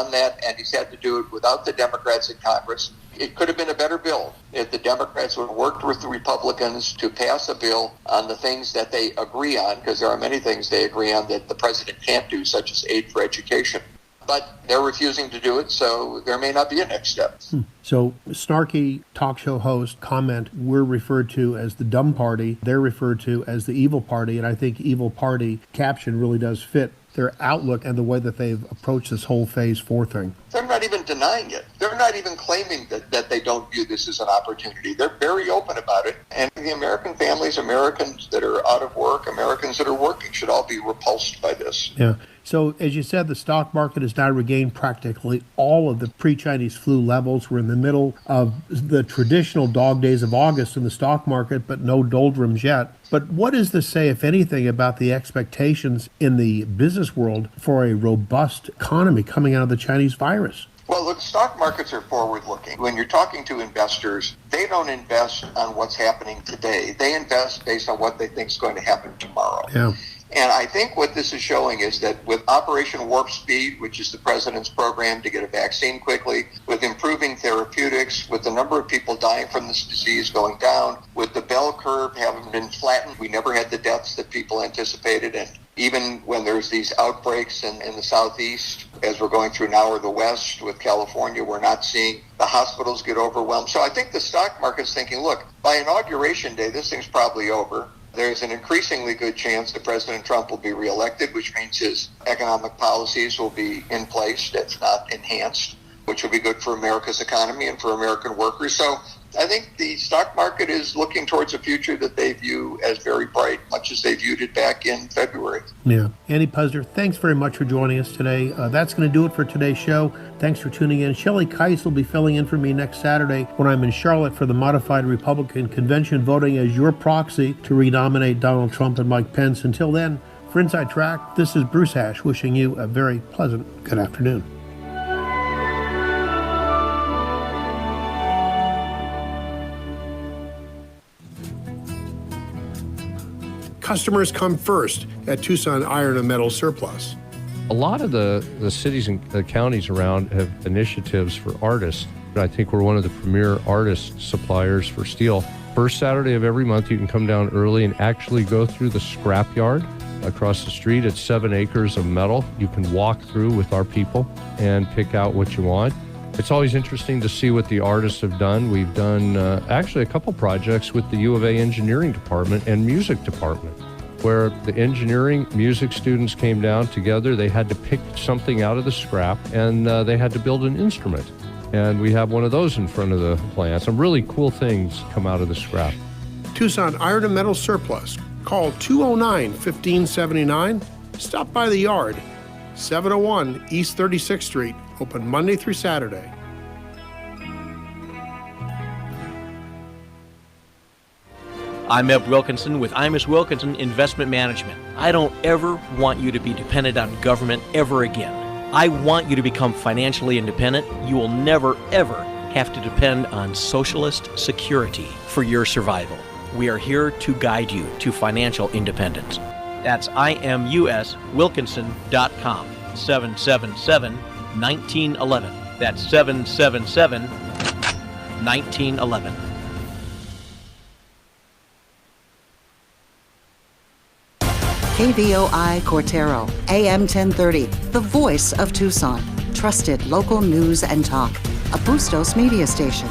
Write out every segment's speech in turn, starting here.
done that, and he's had to do it without the Democrats in Congress. It could have been a better bill if the Democrats would have worked with the Republicans to pass a bill on the things that they agree on, because there are many things they agree on that the president can't do, such as aid for education. But they're refusing to do it, so there may not be a next step. So snarky talk show host comment, we're referred to as the dumb party, they're referred to as the evil party, and I think evil party caption really does fit their outlook and the way that they've approached this whole phase 4 thing. They're not even denying it. They're not even claiming that they don't view this as an opportunity. They're very open about it. And the American families, Americans that are out of work, Americans that are working should all be repulsed by this. Yeah. So as you said, the stock market has now regained practically all of the pre-Chinese flu levels. We're in the middle of the traditional dog days of August in the stock market, but no doldrums yet. But what does this say, if anything, about the expectations in the business world for a robust economy coming out of the Chinese virus? Well, look, stock markets are forward-looking. When you're talking to investors, they don't invest on what's happening today. They invest based on what they think is going to happen tomorrow. Yeah. And I think what this is showing is that with Operation Warp Speed, which is the president's program to get a vaccine quickly, with improving therapeutics, with the number of people dying from this disease going down, with the bell curve having been flattened, we never had the deaths that people anticipated. And even when there's these outbreaks in the southeast, as we're going through now, or the west with California, we're not seeing the hospitals get overwhelmed. So I think the stock market's thinking, look, by Inauguration Day, this thing's probably over. There's an increasingly good chance that President Trump will be reelected, which means his economic policies will be in place, that's not enhanced, which will be good for America's economy and for American workers. So I think the stock market is looking towards a future that they view as very bright, much as they viewed it back in February. Yeah. Andy Puzder, thanks very much for joining us today. That's going to do it for today's show. Thanks for tuning in. Shelley Keiss will be filling in for me next Saturday when I'm in Charlotte for the Modified Republican Convention, voting as your proxy to renominate Donald Trump and Mike Pence. Until then, for Inside Track, this is Bruce Hash wishing you a very pleasant good afternoon. Customers come first at Tucson Iron and Metal Surplus. A lot of the cities and the counties around have initiatives for artists. I think we're one of the premier artist suppliers for steel. First Saturday of every month, you can come down early and actually go through the scrapyard across the street. It's 7 acres of metal. You can walk through with our people and pick out what you want. It's always interesting to see what the artists have done. We've done actually a couple projects with the U of A engineering department and music department, where the engineering music students came down together. They had to pick something out of the scrap, and they had to build an instrument. And we have one of those in front of the plant. Some really cool things come out of the scrap. Tucson Iron and Metal Surplus. Call 209-1579. Stop by the yard. 701 East 36th Street. Open Monday through Saturday. I'm Eb Wilkinson with Imus Wilkinson Investment Management. I don't ever want you to be dependent on government ever again. I want you to become financially independent. You will never, ever have to depend on socialist security for your survival. We are here to guide you to financial independence. That's imuswilkinson.com, 777-1911. That's 777-1911. KVOI Cortero, AM 1030, the voice of Tucson. Trusted local news and talk. A Bustos media station.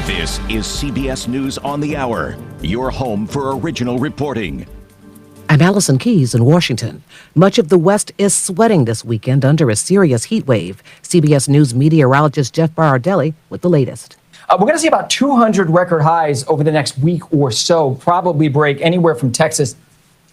This is CBS News on the Hour, your home for original reporting. I'm Allison Keyes in Washington. Much of the West is sweating this weekend under a serious heat wave. CBS News meteorologist Jeff Barardelli with the latest. We're going to see about 200 record highs over the next week or so, probably break anywhere from Texas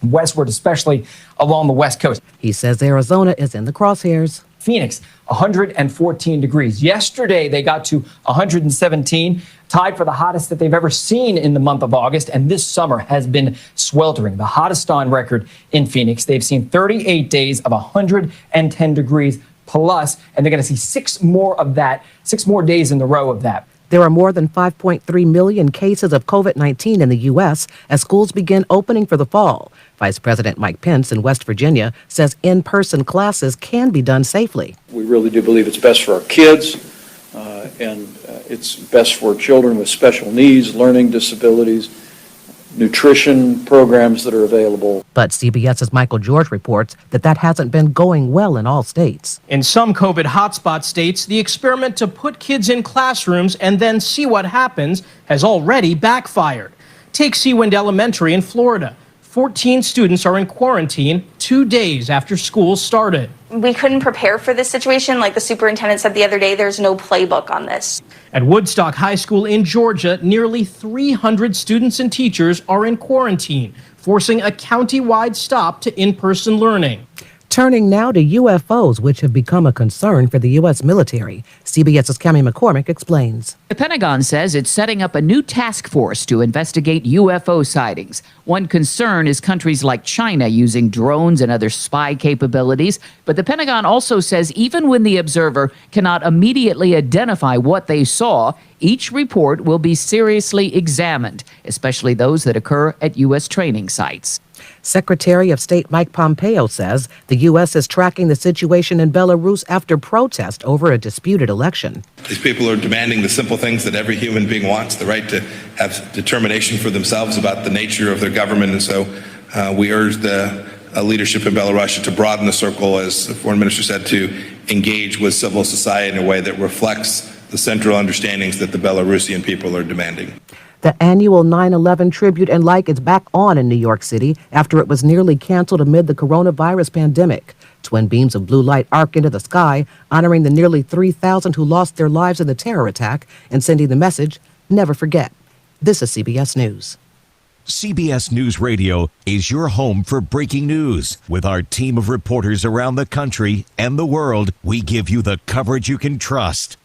westward, especially along the West Coast. He says Arizona is in the crosshairs. Phoenix, 114 degrees. Yesterday, they got to 117, tied for the hottest that they've ever seen in the month of August. And this summer has been sweltering, the hottest on record in Phoenix. They've seen 38 days of 110 degrees plus, and they're going to see 6 more days in a row of that. There are more than 5.3 million cases of COVID-19 in the U.S. as schools begin opening for the fall. Vice President Mike Pence in West Virginia says in-person classes can be done safely. We really do believe it's best for our kids, and it's best for children with special needs, learning disabilities, nutrition programs that are available. But CBS's Michael George reports that hasn't been going well in all states. In some COVID hotspot states, the experiment to put kids in classrooms and then see what happens has already backfired. Take Seawind Elementary in Florida. 14 students are in quarantine 2 days after school started. We couldn't prepare for this situation. Like the superintendent said the other day, there's no playbook on this. At Woodstock High School in Georgia, nearly 300 students and teachers are in quarantine, forcing a county-wide stop to in-person learning. Turning now to UFOs, which have become a concern for the U.S. military. CBS's Cami McCormick explains. The Pentagon says it's setting up a new task force to investigate UFO sightings. One concern is countries like China using drones and other spy capabilities. But the Pentagon also says even when the observer cannot immediately identify what they saw, each report will be seriously examined, especially those that occur at U.S. training sites. Secretary of State Mike Pompeo says the U.S. is tracking the situation in Belarus after protest over a disputed election. These people are demanding the simple things that every human being wants, the right to have determination for themselves about the nature of their government. And so we urge the leadership in Belarus to broaden the circle, as the foreign minister said, to engage with civil society in a way that reflects the central understandings that the Belarusian people are demanding. The annual 9/11 tribute and like is back on in New York City after it was nearly canceled amid the coronavirus pandemic. Twin beams of blue light arc into the sky, honoring the nearly 3,000 who lost their lives in the terror attack and sending the message, never forget. This is CBS News. CBS News Radio is your home for breaking news. With our team of reporters around the country and the world, we give you the coverage you can trust.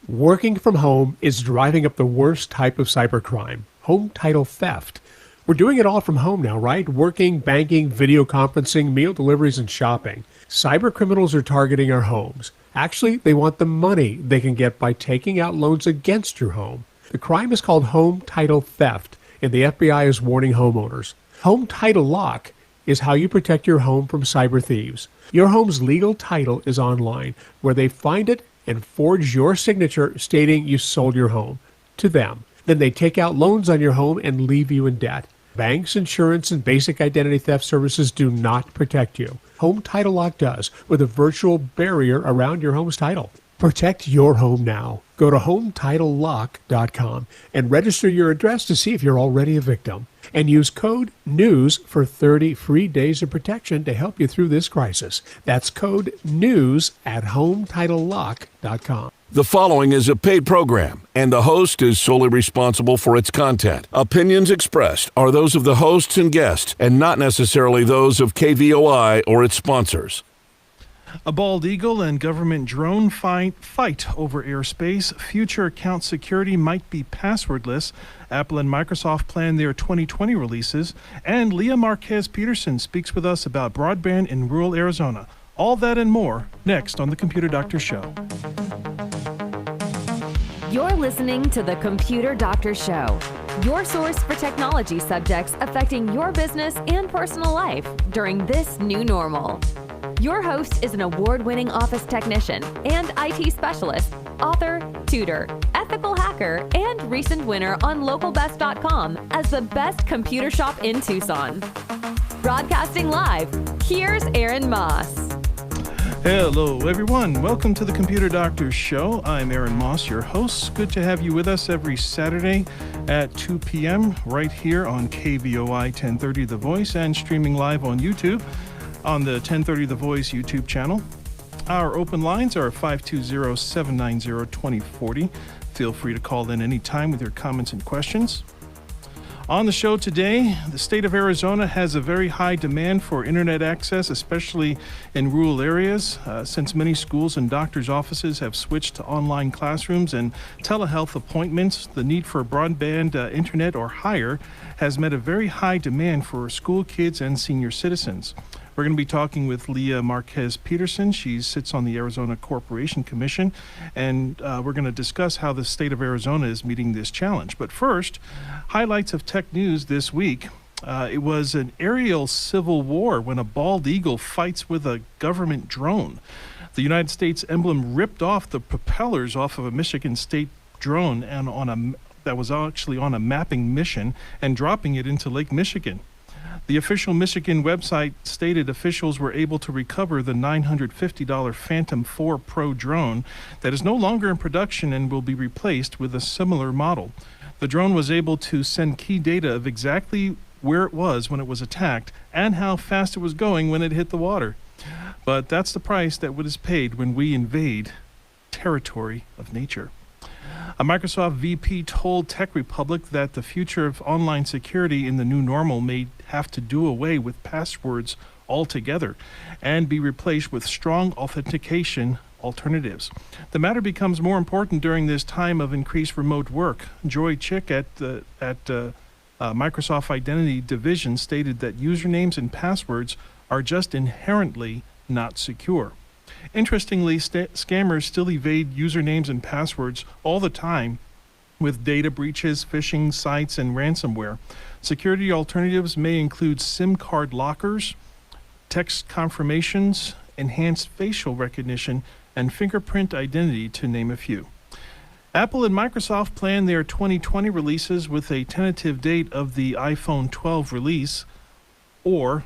Working from home is driving up the worst type of cybercrime, home title theft. We're doing it all from home now, right? Working, banking, video conferencing, meal deliveries, and shopping. Cyber criminals are targeting our homes. Actually, they want the money they can get by taking out loans against your home. The crime is called home title theft, and the FBI is warning homeowners. Home Title Lock is how you protect your home from cyber thieves. Your home's legal title is online, where they find it and forge your signature stating you sold your home to them. Then they take out loans on your home and leave you in debt. Banks, insurance, and basic identity theft services do not protect you. Home Title Lock does, with a virtual barrier around your home's title. Protect your home now. Go to HometitleLock.com and register your address to see if you're already a victim. And use code NEWS for 30 free days of protection to help you through this crisis. That's code NEWS at HometitleLock.com. The following is a paid program, and the host is solely responsible for its content. Opinions expressed are those of the hosts and guests, and not necessarily those of KVOI or its sponsors. A bald eagle and government drone fight over airspace. Future account security might be passwordless. Apple and Microsoft plan their 2020 releases. And Leah Marquez Peterson speaks with us about broadband in rural Arizona. All that and more next on The Computer Doctor Show. You're listening to The Computer Doctor Show, your source for technology subjects affecting your business and personal life during this new normal. Your host is an award-winning office technician and IT specialist, author, tutor, ethical hacker, and recent winner on localbest.com as the best computer shop in Tucson. Broadcasting live, here's Aaron Moss. Hello, everyone. Welcome to the Computer Doctor Show. I'm Aaron Moss, your host. Good to have you with us every Saturday at 2 p.m. right here on KVOI 1030 The Voice and streaming live on YouTube on the 1030 The Voice YouTube channel. Our open lines are 520-790-2040. Feel free to call in anytime with your comments and questions. On the show today, the state of Arizona has a very high demand for internet access, especially in rural areas, since many schools and doctors' offices have switched to online classrooms and telehealth appointments. The need for broadband internet or higher has met a very high demand for school kids and senior citizens. We're going to be talking with Leah Marquez Peterson. She sits on the Arizona Corporation Commission, and we're going to discuss how the state of Arizona is meeting this challenge. But first, highlights of tech news this week. It was an aerial civil war when a bald eagle fights with a government drone. The United States emblem ripped off the propellers off of a Michigan State drone and that was actually on a mapping mission and dropping it into Lake Michigan. The official Michigan website stated officials were able to recover the $950 Phantom 4 Pro drone that is no longer in production and will be replaced with a similar model. The drone was able to send key data of exactly where it was when it was attacked and how fast it was going when it hit the water. But that's the price that is paid when we invade territory of nature. A Microsoft VP told Tech Republic that the future of online security in the new normal may have to do away with passwords altogether and be replaced with strong authentication alternatives. The matter becomes more important during this time of increased remote work. Joy Chick at Microsoft Identity Division stated that usernames and passwords are just inherently not secure. Interestingly, scammers still evade usernames and passwords all the time with data breaches, phishing sites, and ransomware. Security alternatives may include SIM card lockers, text confirmations, enhanced facial recognition, and fingerprint identity, to name a few. Apple and Microsoft plan their 2020 releases with a tentative date of the iPhone 12 release or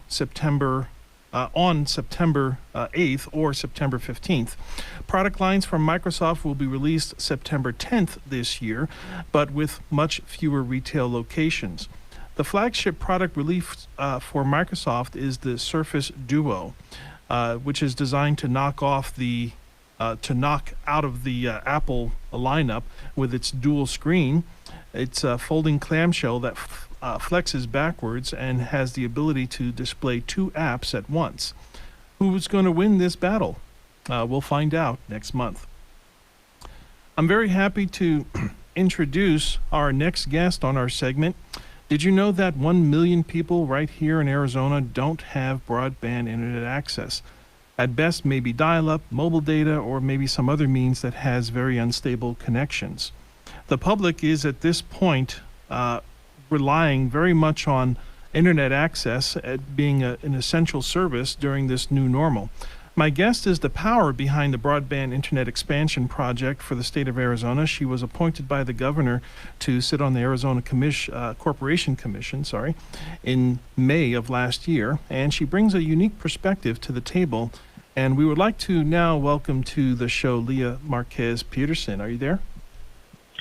on September 8th or September 15th. Product lines from Microsoft will be released September 10th this year, but with much fewer retail locations. The flagship product release for Microsoft is the Surface Duo, which is designed to knock out of the Apple lineup with its dual screen. It's a folding clamshell that flexes backwards and has the ability to display two apps at once. Who's going to win this battle? We'll find out next month. I'm very happy to introduce our next guest on our segment. Did you know that 1 million people right here in Arizona don't have broadband internet access? At best, maybe dial-up, mobile data, or maybe some other means that has very unstable connections. The public is at this point relying very much on internet access at being an essential service during this new normal. My guest is the power behind the broadband internet expansion project for the state of Arizona. She was appointed by the governor to sit on the Arizona Corporation Commission, in May of last year, and she brings a unique perspective to the table. And we would like to now welcome to the show Leah Marquez Peterson. Are you there?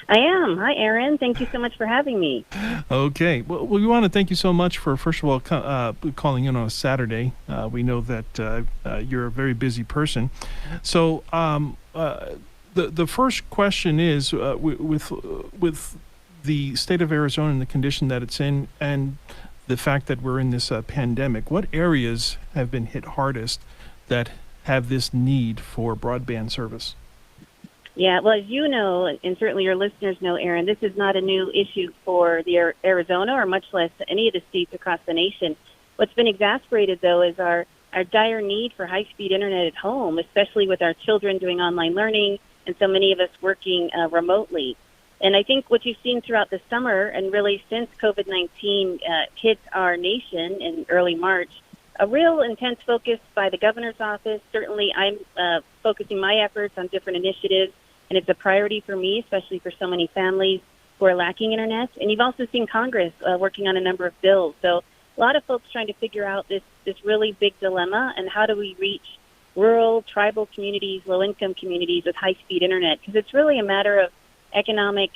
I am. Hi, Aaron. Thank you so much for having me. Okay. Well, we want to thank you so much for, first of all, calling in on a Saturday. We know that you're a very busy person. So the first question is, with the state of Arizona and the condition that it's in and the fact that we're in this pandemic, what areas have been hit hardest that have this need for broadband service? Yeah, well, as you know, and certainly your listeners know, Aaron, this is not a new issue for the Arizona or much less any of the states across the nation. What's been exacerbated, though, is our dire need for high-speed internet at home, especially with our children doing online learning and so many of us working remotely. And I think what you've seen throughout the summer and really since COVID-19 hit our nation in early March, a real intense focus by the governor's office. Certainly I'm focusing my efforts on different initiatives, and it's a priority for me, especially for so many families who are lacking internet. And you've also seen Congress working on a number of bills. So a lot of folks trying to figure out this really big dilemma, and how do we reach rural, tribal communities, low-income communities with high-speed internet? Because it's really a matter of economic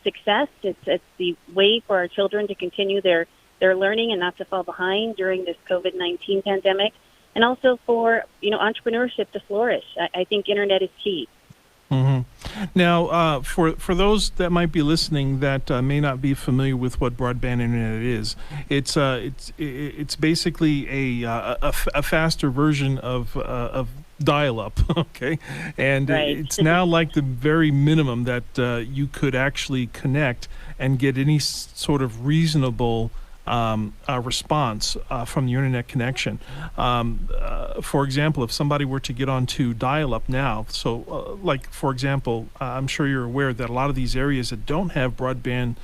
success. It's the way for our children to continue their learning and not to fall behind during this COVID-19 pandemic, and also for entrepreneurship to flourish. I think internet is key. Mm-hmm. Now, for those that might be listening that may not be familiar with what broadband internet is, it's basically a faster version of dial-up. Okay, and right. It's now like the very minimum that you could actually connect and get any sort of reasonable response from the internet connection. For example, if somebody were to get onto dial-up now, so like for example, I'm sure you're aware that a lot of these areas that don't have broadband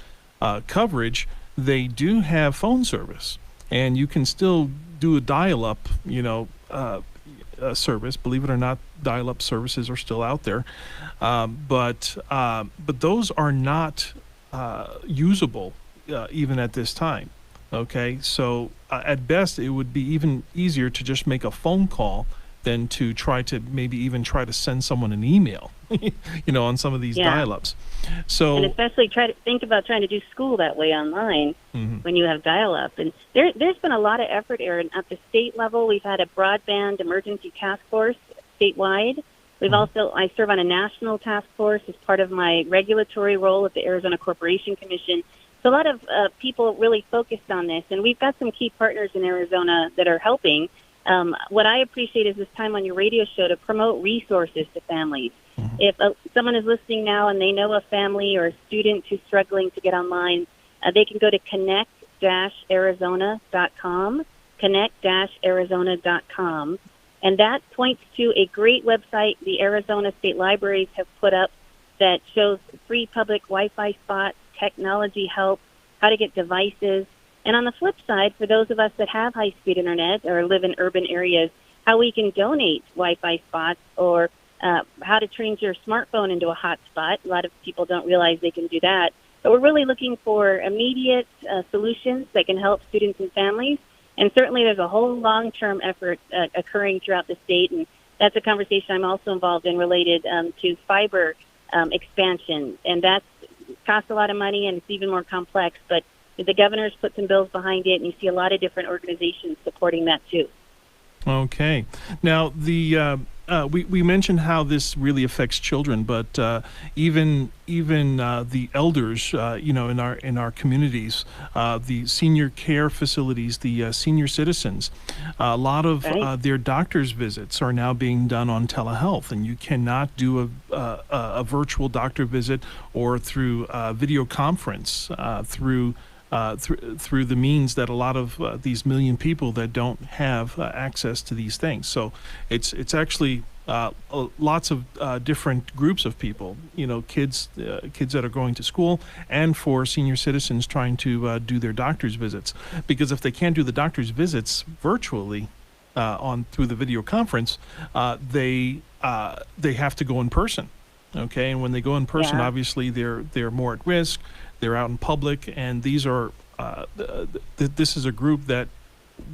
coverage, they do have phone service, and you can still do a dial-up, service. Believe it or not, dial-up services are still out there, but those are not usable even at this time. Okay, so at best, it would be even easier to just make a phone call than to try to send someone an email, on some of these dial-ups. So, and especially try to think about trying to do school that way online when you have dial-up. And there's been a lot of effort, Aaron, at the state level. We've had a broadband emergency task force statewide. We've also, I serve on a national task force as part of my regulatory role at the Arizona Corporation Commission. So a lot of people really focused on this, and we've got some key partners in Arizona that are helping. What I appreciate is this time on your radio show to promote resources to families. If someone is listening now and they know a family or a student who's struggling to get online, they can go to connect-arizona.com, connect-arizona.com, and that points to a great website the Arizona State Libraries have put up that shows free public Wi-Fi spots, technology help, how to get devices. And on the flip side, for those of us that have high-speed internet or live in urban areas, how we can donate Wi-Fi spots or how to change your smartphone into a hotspot. A lot of people don't realize they can do that. But we're really looking for immediate solutions that can help students and families. And certainly there's a whole long-term effort occurring throughout the state, and that's a conversation I'm also involved in related to fiber expansion. And that costs a lot of money, and it's even more complex. But the governor's put some bills behind it, and you see a lot of different organizations supporting that too. Okay. Now, we mentioned how this really affects children, but even the elders, in our communities, the senior care facilities, the senior citizens, a lot of their doctor's visits are now being done on telehealth, and you cannot do a virtual doctor visit or through video conference through the means that a lot of these million people that don't have access to these things. So it's actually lots of different groups of people, kids that are going to school, and for senior citizens trying to do their doctor's visits. Because if they can't do the doctor's visits virtually through the video conference, they have to go in person. Okay, and when they go in person, obviously they're more at risk. They're out in public, and these are this is a group that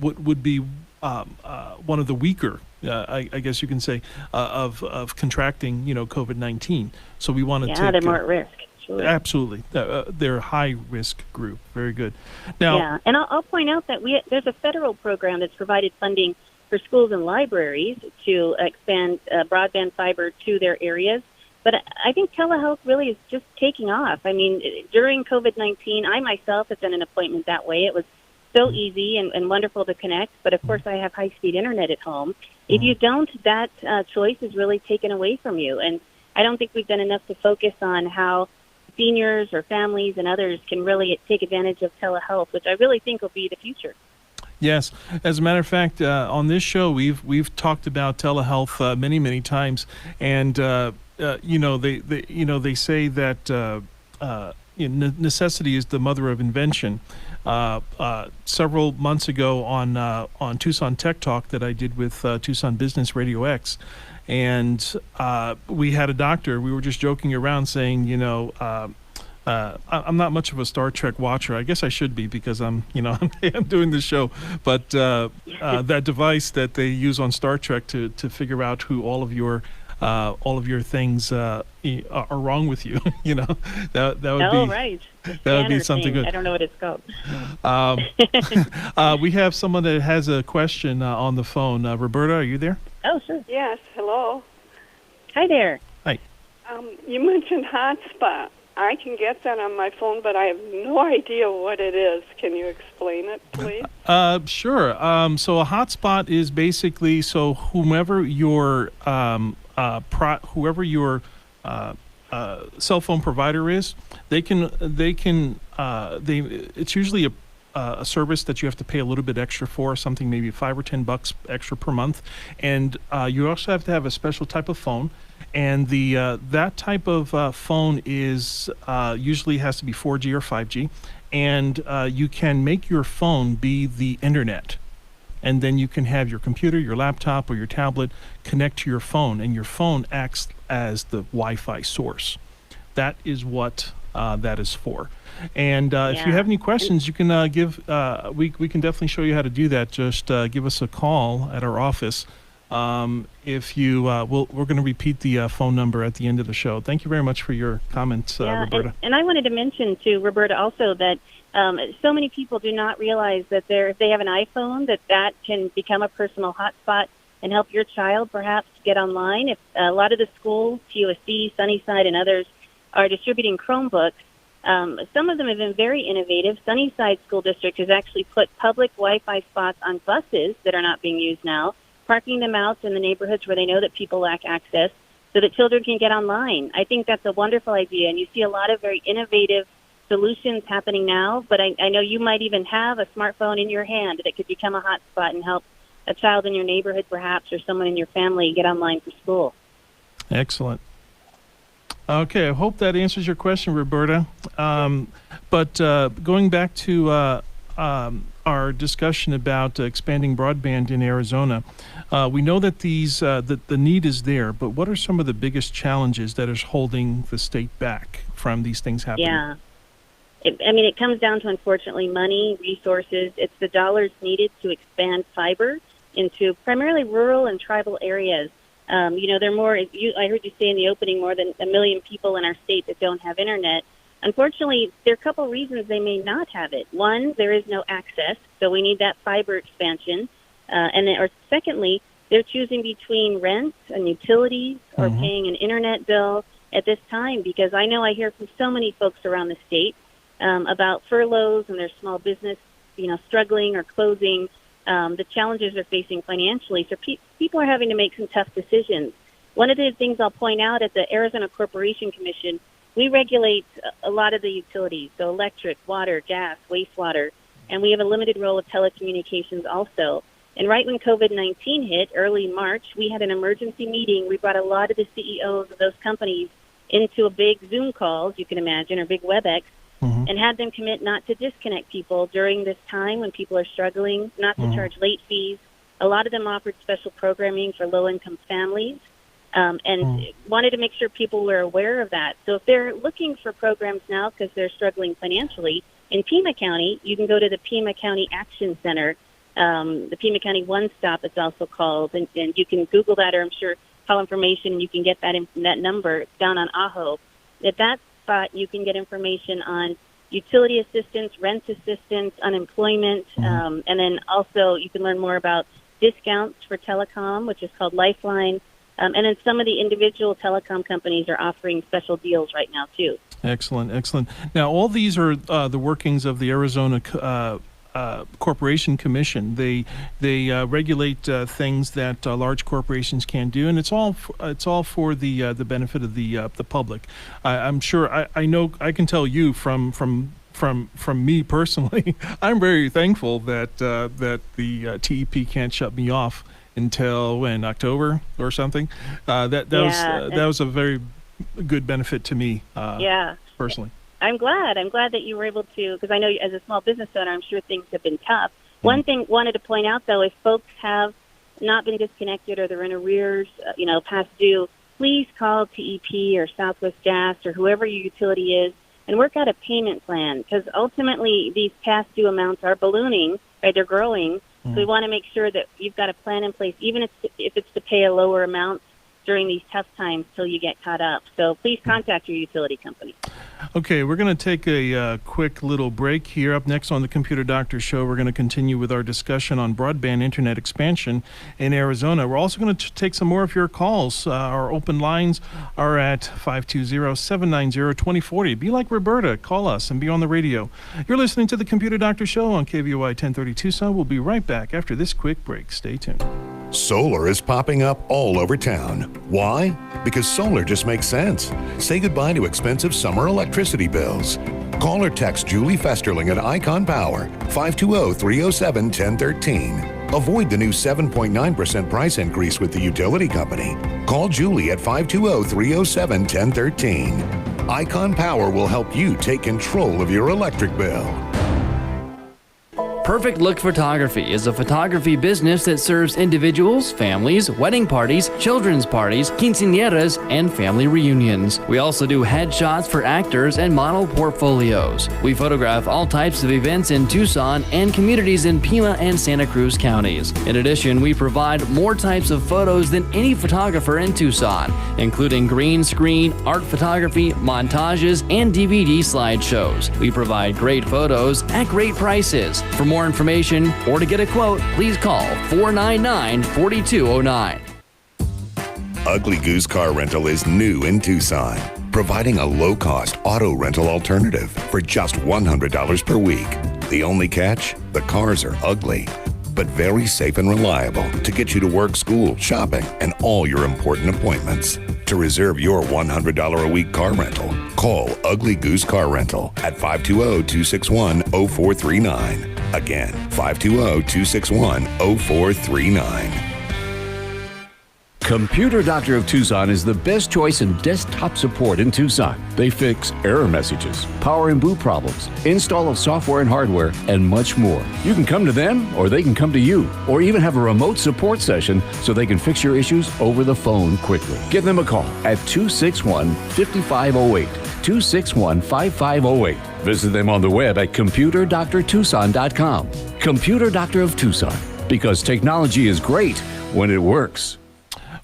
would be one of the weaker, I guess you can say, of contracting, COVID-19. So we want to take. They're more at risk. Sure. Absolutely, they're a high risk group. Very good. Now, and I'll point out that there's a federal program that's provided funding for schools and libraries to expand broadband fiber to their areas. But I think telehealth really is just taking off. I mean, during COVID-19, I myself have done an appointment that way. It was so easy and wonderful to connect. But, of course, I have high-speed internet at home. If you don't, that choice is really taken away from you. And I don't think we've done enough to focus on how seniors or families and others can really take advantage of telehealth, which I really think will be the future. Yes, as a matter of fact, on this show, we've talked about telehealth many times, and they say that necessity is the mother of invention. Several months ago on Tucson Tech Talk that I did with Tucson Business Radio X, and we had a doctor. We were just joking around saying, I'm not much of a Star Trek watcher. I guess I should be because I'm doing this show. But that device that they use on Star Trek to figure out who all of your things are wrong with you, that would be right. That would be something good. I don't know what it's called. We have someone that has a question on the phone. Roberta, are you there? Oh, sure. Yes. Hello. Hi there. Hi. You mentioned hotspot. I can get that on my phone, but I have no idea what it is. Can you explain it, please? Sure. So a hotspot is basically whomever your cell phone provider is, it's usually a service that you have to pay a little bit extra for, something maybe $5 or $10 extra per month, and you also have to have a special type of phone. And that type of phone is usually has to be 4G or 5G, and you can make your phone be the internet. And then you can have your computer, your laptop, or your tablet connect to your phone, and your phone acts as the Wi-Fi source. That is what that is for. And if you have any questions, you can we can definitely show you how to do that. Just give us a call at our office. If you, we're going to repeat the phone number at the end of the show. Thank you very much for your comments, Roberta. And I wanted to mention to Roberta also that so many people do not realize that if they have an iPhone, that can become a personal hotspot and help your child perhaps get online. If a lot of the schools, TUSC, Sunnyside, and others are distributing Chromebooks, some of them have been very innovative. Sunnyside School District has actually put public Wi-Fi spots on buses that are not being used now, parking them out in the neighborhoods where they know that people lack access so that children can get online. I think that's a wonderful idea, and you see a lot of very innovative solutions happening now, but I know you might even have a smartphone in your hand that could become a hotspot and help a child in your neighborhood perhaps or someone in your family get online for school. Excellent. Okay, I hope that answers your question, Roberta. But going back to our discussion about expanding broadband in Arizona, we know that that the need is there, but what are some of the biggest challenges that is holding the state back from these things happening? Yeah. It comes down to, unfortunately, money, resources. It's the dollars needed to expand fiber into primarily rural and tribal areas. There are more, I heard you say in the opening, more than 1 million people in our state that don't have internet. Unfortunately, there are a couple reasons they may not have it. One, there is no access, so we need that fiber expansion. Or secondly, they're choosing between rent and utilities or paying an internet bill at this time, because I know I hear from so many folks around the state about furloughs and their small business, struggling or closing, the challenges they're facing financially. So people are having to make some tough decisions. One of the things I'll point out at the Arizona Corporation Commission, we regulate a lot of the utilities, so electric, water, gas, wastewater, and we have a limited role of telecommunications also. And right when COVID-19 hit, early March, we had an emergency meeting. We brought a lot of the CEOs of those companies into a big Zoom call, as you can imagine, or big WebEx, and had them commit not to disconnect people during this time when people are struggling, not to charge late fees. A lot of them offered special programming for low-income families, and wanted to make sure people were aware of that. So if they're looking for programs now because they're struggling financially, in Pima County, you can go to the Pima County Action Center, the Pima County One Stop it's also called, and you can Google that, or I'm sure call information, and you can get that number. It's down on Ajo. At that spot, you can get information on utility assistance, rent assistance, unemployment, and then also you can learn more about discounts for telecom, which is called Lifeline, and then some of the individual telecom companies are offering special deals right now, too. Excellent, excellent. Now, all these are the workings of the Arizona Corporation Commission. They regulate things that large corporations can't do, and it's all for the benefit of the public. I'm sure I know I can tell you from me personally, I'm very thankful that the TEP can't shut me off until October or something. That was a very good benefit to me. Personally. I'm glad that you were able to, because I know as a small business owner, I'm sure things have been tough. One thing wanted to point out, though, if folks have not been disconnected or they're in arrears, past due, please call TEP or Southwest Gas or whoever your utility is and work out a payment plan, because ultimately these past due amounts are ballooning, right? They're growing. So we want to make sure that you've got a plan in place, even if it's to pay a lower amount during these tough times till you get caught up. So please contact your utility company. Okay, we're going to take a quick little break here. Up next on the Computer Doctor Show, we're going to continue with our discussion on broadband internet expansion in Arizona. We're also going to take some more of your calls. Our open lines are at 520-790-2040. Be like Roberta. Call us and be on the radio. You're listening to the Computer Doctor Show on KVOI 1030 Tucson. We'll be right back after this quick break. Stay tuned. Solar is popping up all over town. Why? Because solar just makes sense. Say goodbye to expensive summer electricity bills. Call or text Julie Festerling at Icon Power, 520-307-1013. Avoid the new 7.9% price increase with the utility company. Call Julie at 520-307-1013. Icon Power will help you take control of your electric bill. Perfect Look Photography is a photography business that serves individuals, families, wedding parties, children's parties, quinceañeras, and family reunions. We also do headshots for actors and model portfolios. We photograph all types of events in Tucson and communities in Pima and Santa Cruz counties. In addition, we provide more types of photos than any photographer in Tucson, including green screen, art photography, montages, and DVD slideshows. We provide great photos at great prices. For more information or to get a quote, please call 499-4209. Ugly Goose Car Rental is new in Tucson, providing a low-cost auto rental alternative for just $100 per week. The only catch? The cars are ugly, but very safe and reliable to get you to work, school, shopping, and all your important appointments. To reserve your $100 a week car rental, call Ugly Goose Car Rental at 520-261-0439. Again, 520-261-0439. Computer Doctor of Tucson is the best choice in desktop support in Tucson. They fix error messages, power and boot problems, install of software and hardware, and much more. You can come to them, or they can come to you, or even have a remote support session so they can fix your issues over the phone quickly. Give them a call at 261-5508, 261-5508. Visit them on the web at computerdoctortucson.com. Computer Doctor of Tucson, because technology is great when it works.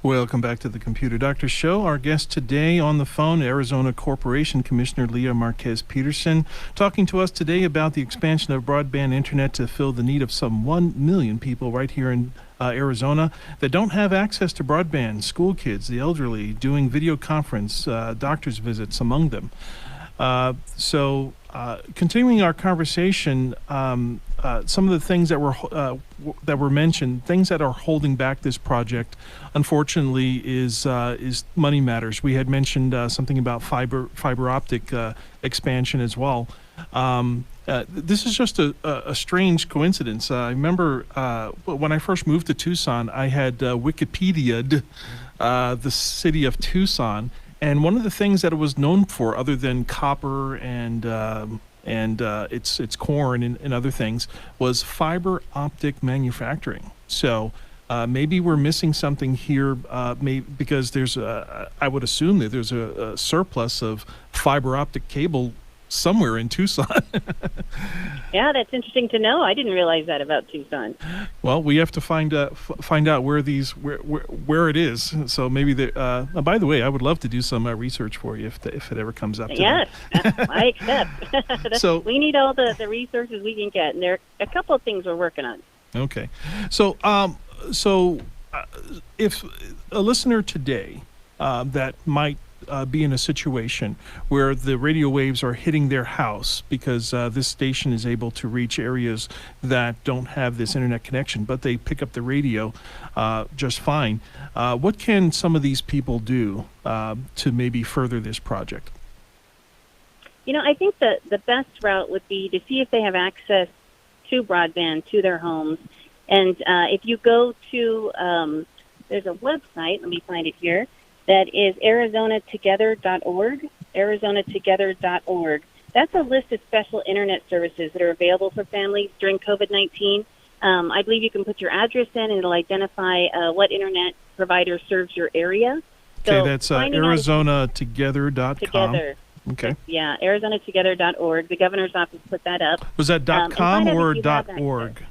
Welcome back to the Computer Doctor Show. Our guest today on the phone, Arizona Corporation Commissioner Leah Marquez Peterson, talking to us today about the expansion of broadband internet to fill the need of some 1 million people right here in Arizona that don't have access to broadband, school kids, the elderly, doing video conference, doctor's visits among them. Continuing our conversation, some of the things that were mentioned, things that are holding back this project, unfortunately, is money matters. We had mentioned something about fiber optic expansion as well. This is just a strange coincidence. I remember when I first moved to Tucson, I had Wikipedia'd the city of Tucson. And one of the things that it was known for, other than copper and its corn and other things, was fiber optic manufacturing. So maybe we're missing something here, because there's I would assume that there's a surplus of fiber optic cable somewhere in Tucson. Yeah, that's interesting to know. I didn't realize that about Tucson. Well, we have to find out where it is. So maybe by the way, I would love to do some research for you if it ever comes up. Yes, I accept. So we need all the resources we can get, and there are a couple of things we're working on. Okay, so if a listener today that might be in a situation where the radio waves are hitting their house because this station is able to reach areas that don't have this internet connection, but they pick up the radio just fine. What can some of these people do to maybe further this project? I think the best route would be to see if they have access to broadband to their homes. And if you go to, there's a website, let me find it here, that is ArizonaTogether.org, ArizonaTogether.org. That's a list of special internet services that are available for families during COVID-19. I believe you can put your address in, and it'll identify what internet provider serves your area. Okay, that's ArizonaTogether.com. Together. Okay. Yeah, ArizonaTogether.org. The governor's office put that up. Was that .com or .org?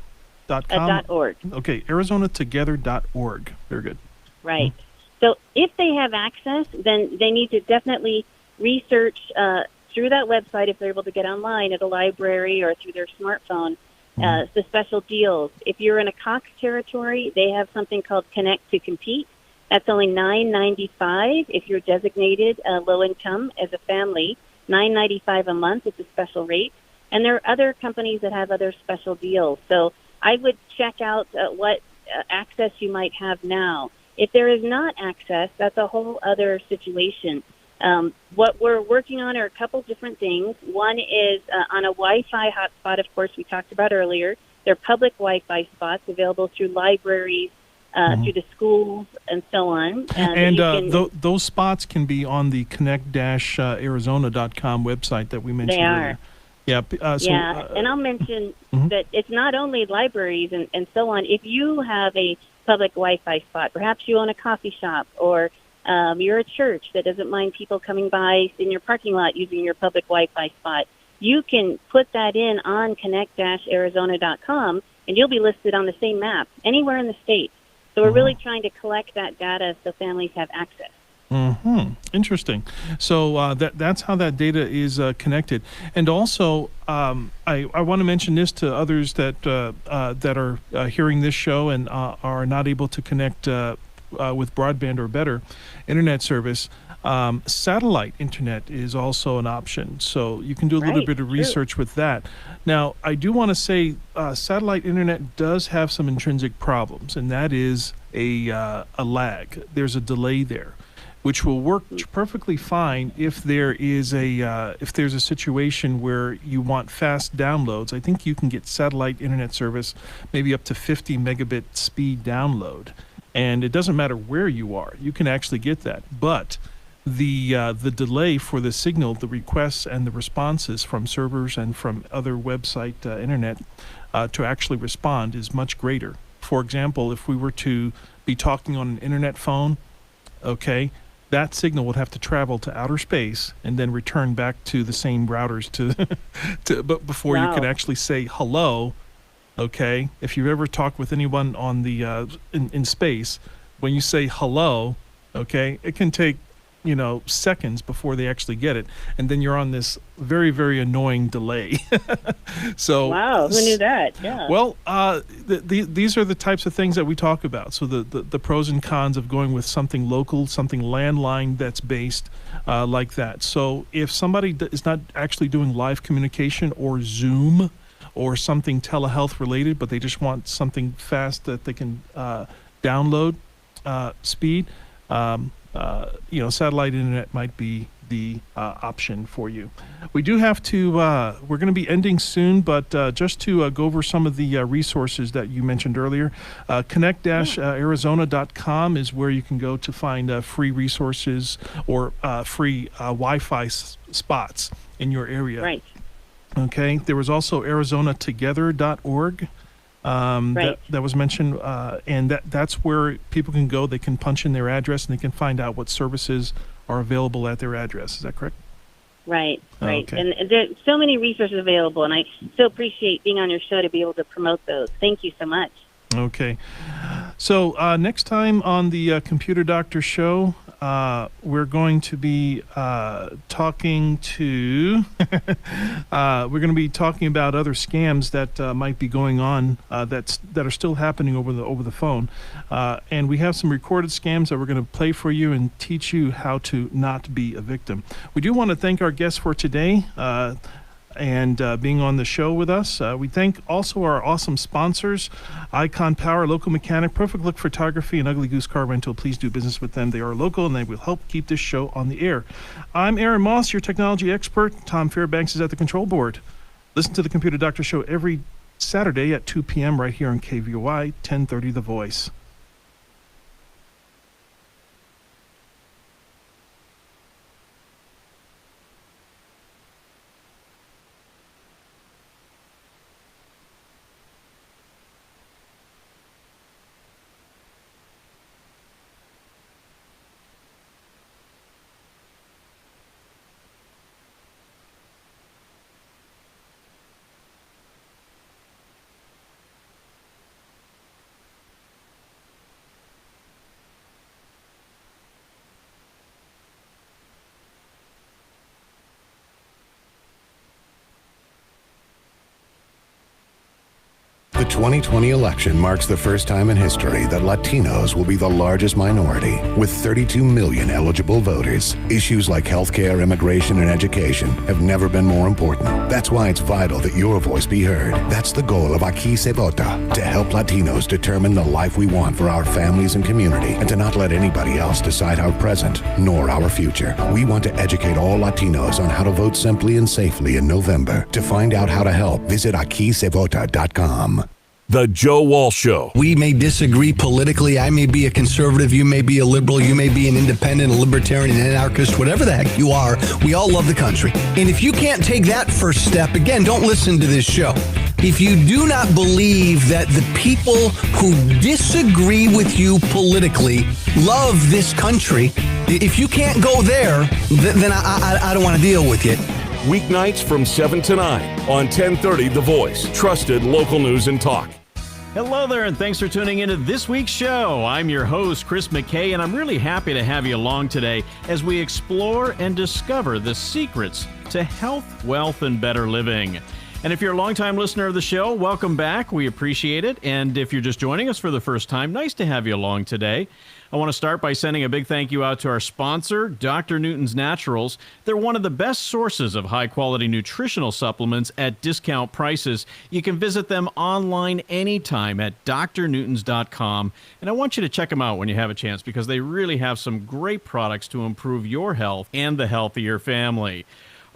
.com? .org. Okay, ArizonaTogether.org. Very good. Right. So if they have access, then they need to definitely research through that website, if they're able to get online at a library or through their smartphone, the special deals. If you're in a Cox territory, they have something called Connect to Compete. That's only $9.95 if you're designated low income as a family, $9.95 a month. It's a special rate. And there are other companies that have other special deals. So I would check out what access you might have now. If there is not access, that's a whole other situation. What we're working on are a couple different things. One is on a Wi-Fi hotspot, of course, we talked about earlier. There are public Wi-Fi spots available through libraries, through the schools, and so on. Those spots can be on the connect-arizona.com website that we mentioned earlier. Yeah. And I'll mention that it's not only libraries and so on. If you have a public Wi-Fi spot, perhaps you own a coffee shop or you're a church that doesn't mind people coming by in your parking lot using your public Wi-Fi spot, you can put that in on connect-arizona.com, and you'll be listed on the same map anywhere in the state. So we're really trying to collect that data so families have access. Interesting. So that's how that data is connected. And also, I want to mention this to others that are hearing this show and are not able to connect with broadband or better internet service. Satellite internet is also an option, so you can do a little bit of research with that. Now, I do want to say satellite internet does have some intrinsic problems, and that is a lag. There's a delay there, which will work perfectly fine if there's a situation where you want fast downloads. I think you can get satellite internet service maybe up to 50 megabit speed download, and it doesn't matter where you are. You can actually get that, but the delay for the signal, the requests and the responses from servers and from other website internet to actually respond is much greater. For example, if we were to be talking on an internet phone, okay, that signal would have to travel to outer space and then return back to the same routers but before you could actually say hello. Okay, if you've ever talked with anyone on the in space, when you say hello, okay, it can take seconds before they actually get it, and then you're on this very, very annoying delay. So wow, who knew that? Yeah. Well, these are the types of things that we talk about. So the pros and cons of going with something local, something landline that's based like that. So if somebody is not actually doing live communication or Zoom or something telehealth related, but they just want something fast that they can download speed, satellite internet might be the option for you. We do have to, we're going to be ending soon, but just to go over some of the resources that you mentioned earlier, connect-arizona.com is where you can go to find free resources or free Wi-Fi spots in your area. Right. Okay. There was also arizonatogether.org. That was mentioned, and that's where people can go. They can punch in their address and they can find out what services are available at their address. Is that correct? Right. Okay. And there's so many resources available, and I so appreciate being on your show to be able to promote those. Thank you so much. Okay. So next time on the Computer Doctor Show, we're going to be talking about other scams that might be going on that are still happening over the phone, and we have some recorded scams that we're going to play for you and teach you how to not be a victim. We do want to thank our guests for today. And being on the show with us. We thank also our awesome sponsors, Icon Power, Local Mechanic, Perfect Look Photography, and Ugly Goose Car Rental. Please do business with them. They are local, and they will help keep this show on the air. I'm Aaron Moss, your technology expert. Tom Fairbanks is at the control board. Listen to the Computer Doctor Show every Saturday at 2 p.m. right here on KVOI 1030 The Voice. 2020 election marks the first time in history that Latinos will be the largest minority, with 32 million eligible voters. Issues like healthcare, immigration, and education have never been more important. That's why it's vital that your voice be heard. That's the goal of Aquí Se Vota, to help Latinos determine the life we want for our families and community, and to not let anybody else decide our present nor our future. We want to educate all Latinos on how to vote simply and safely in November. To find out how to help, visit aquisevota.com. The Joe Walsh Show. We may disagree politically. I may be a conservative. You may be a liberal. You may be an independent, a libertarian, an anarchist, whatever the heck you are. We all love the country. And if you can't take that first step, again, don't listen to this show. If you do not believe that the people who disagree with you politically love this country, if you can't go there, then I don't want to deal with you. Weeknights from 7 to 9 on 1030 The Voice. Trusted local news and talk. Hello there, and thanks for tuning into this week's show. I'm your host, Chris McKay, and I'm really happy to have you along today as we explore and discover the secrets to health, wealth, and better living. And if you're a longtime listener of the show, welcome back. We appreciate it. And if you're just joining us for the first time, nice to have you along today. I want to start by sending a big thank you out to our sponsor, Dr. Newton's Naturals. They're one of the best sources of high-quality nutritional supplements at discount prices. You can visit them online anytime at drnewtons.com. And I want you to check them out when you have a chance, because they really have some great products to improve your health and the health of your family.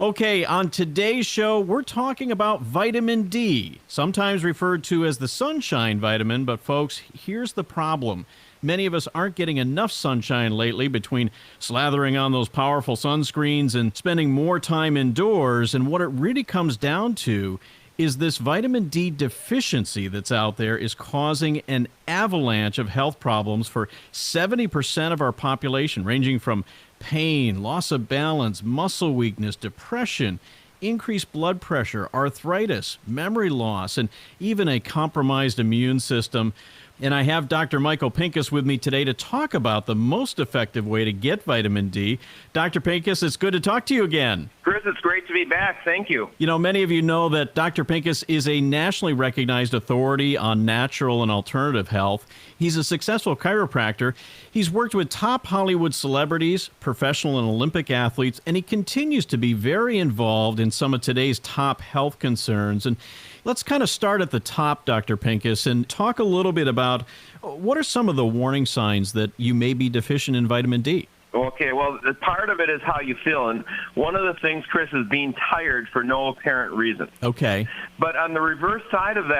Okay, on today's show, we're talking about vitamin D, sometimes referred to as the sunshine vitamin, but folks, here's the problem. Many of us aren't getting enough sunshine lately between slathering on those powerful sunscreens and spending more time indoors, and what it really comes down to is this vitamin D deficiency that's out there is causing an avalanche of health problems for 70% of our population, ranging from pain, loss of balance, muscle weakness, depression, increased blood pressure, arthritis, memory loss, and even a compromised immune system. And I have Dr. Michael Pinkus with me today to talk about the most effective way to get vitamin D. Dr. Pinkus, it's good to talk to you again. Chris, it's great to be back. Thank you. You know, many of you know that Dr. Pinkus is a nationally recognized authority on natural and alternative health. He's a successful chiropractor. He's worked with top Hollywood celebrities, professional and Olympic athletes, and he continues to be very involved in some of today's top health concerns. And let's kind of start at the top, Dr. Pinkus, and talk a little bit about what are some of the warning signs that you may be deficient in vitamin D? Okay, well, part of it is how you feel. And one of the things, Chris, is being tired for no apparent reason. Okay. But on the reverse side of that,